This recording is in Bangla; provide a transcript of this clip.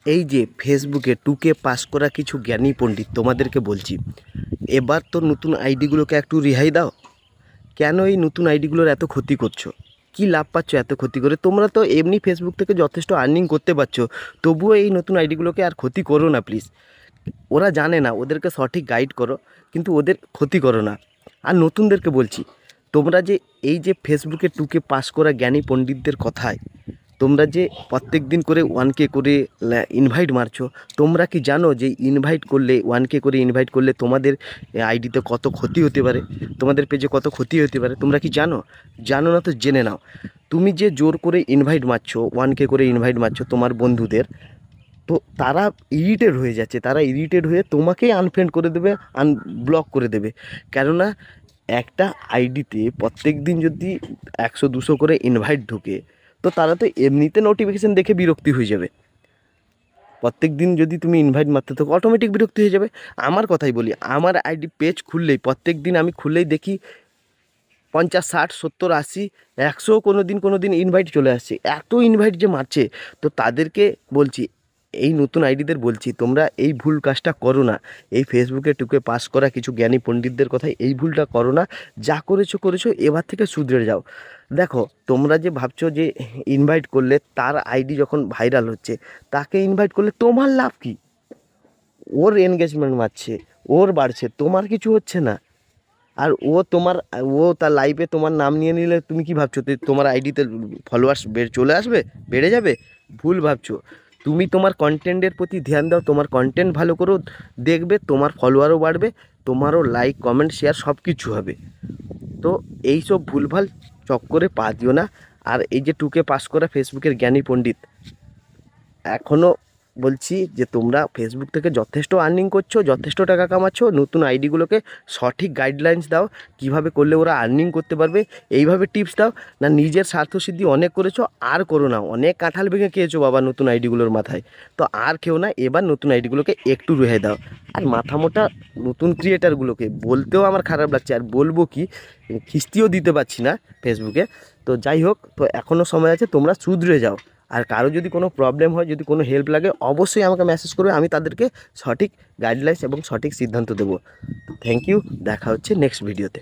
এই যে ফেসবুকে 2K পাস করা কিছু জ্ঞানী পণ্ডিত তোমাদেরকে বলছি, এবার তো নতুন আইডিগুলোকে একটু রেহাই দাও। কেন এই নতুন আইডিগুলোর এত ক্ষতি করছো? কি লাভ পাচ্ছ এত ক্ষতি করে? তোমরা তো এমনি ফেসবুক থেকে যথেষ্ট আর্নিং করতে পারছো, তবুও এই নতুন আইডিগুলোকে আর ক্ষতি করো না প্লিজ। ওরা জানে না, ওদেরকে সঠিক গাইড করো, কিন্তু ওদের ক্ষতি করো না। আর নতুনদেরকে বলছি, তোমরা যে এই যে ফেসবুকে 2K পাস করা জ্ঞানী পণ্ডিতদের কথায় তোমরা যে প্রত্যেক দিন করে 1K করে ইনভাইট মারছো, তোমরা কি জানো যে ইনভাইট করলে 1K করে ইনভাইট করলে তোমাদের আইডিতে কত ক্ষতি হতে পারে, তোমাদের পেজে কত ক্ষতি হতে পারে? তোমরা কি জানো? জানো না তো জেনে নাও। তুমি যে জোর করে ইনভাইট মারছো, 1K করে ইনভাইট মারছো তোমার বন্ধুদের, তো তারা ইরিটেড হয়ে যাচ্ছে, তারা ইরিটেড হয়ে তোমাকেই আনফ্রেন্ড করে দেবে, আনব্লক করে দেবে। কেননা একটা আইডিতে প্রত্যেক দিন যদি 100-200 করে ইনভাইট ঢুকে, তো তারা তো এমনিতে নোটিফিকেশান দেখে বিরক্তি হয়ে যাবে। প্রত্যেক দিন যদি তুমি ইনভাইট মারতে থাকো, অটোমেটিক বিরক্তি হয়ে যাবে। আমার কথাই বলি, আমার আইডি পেজ খুললেই, প্রত্যেক দিন আমি খুললেই দেখি 50, 60, 70, 80, 100 কোনো দিন ইনভাইট চলে আসছে। এত ইনভাইট যে মারছে, তো তাদেরকে বলছি, এই নতুন আইডিদের বলছি, তোমরা এই ভুল কাজটা করো না। এই ফেসবুকে 2K পাস করা কিছু জ্ঞানী পণ্ডিতদের কথায় এই ভুলটা করো না। যা করেছো এবার থেকে শুধরে যাও। দেখো, তোমরা যে ভাবছো যে ইনভাইট করলে তার আইডি যখন ভাইরাল হচ্ছে, তাকে ইনভাইট করলে তোমার লাভ কী? ওর এনগেজমেন্ট মারছে, ওর বাড়ছে, তোমার কিছু হচ্ছে না। আর ও তার লাইভে তোমার নাম নিয়ে নিলে তুমি কি ভাবছো তোমার আইডিতে ফলোয়ার্স চলে আসবে, বেড়ে যাবে? ভুল ভাবছো। তুমি তোমার কন্টেন্টের প্রতি ধ্যান দাও, তোমার কন্টেন্ট ভালো করো, দেখবে তোমার ফলোয়ারও বাড়বে, তোমারও লাইক, কমেন্ট, শেয়ার সব কিছু হবে। তো এই সব ভুলভাল চক্করে পা দিও না। আর এই যে 2K পাস করা ফেসবুকের জ্ঞানী পণ্ডিত, এখনও বলছি যে তোমরা ফেসবুক থেকে যথেষ্ট আর্নিং করছো, যথেষ্ট টাকা কামাচ্ছো, নতুন আইডিগুলোকে সঠিক গাইডলাইন্স দাও, কিভাবে করলে ওরা আর্নিং করতে পারবে, এইভাবে টিপস দাও। না নিজের স্বার্থসিদ্ধি অনেক করেছো, আর করো না। অনেক কাঁঠাল ভেঙে খেয়েছো বাবা নতুন আইডিগুলোর মাথায়, তো আর খেও না। এবার নতুন আইডিগুলোকে একটু রেহাই দাও। আর মাথা মোটা নতুন ক্রিয়েটারগুলোকে বলতেও আমার খারাপ লাগছে, আর বলবো কি, খিস্তিও দিতে পারছি না ফেসবুকে। তো যাই হোক, তো এখনও সময় আছে, তোমরা শুধরে যাও। আর কারো যদি কোনো প্রবলেম হয়, যদি কোনো হেল্প লাগে, অবশ্যই আমাকে মেসেজ করবে, আমি তাদেরকে সঠিক গাইডলাইন্স এবং সঠিক সিদ্ধান্ত দেবো। থ্যাংক ইউ, দেখা হচ্ছে নেক্সট ভিডিওতে।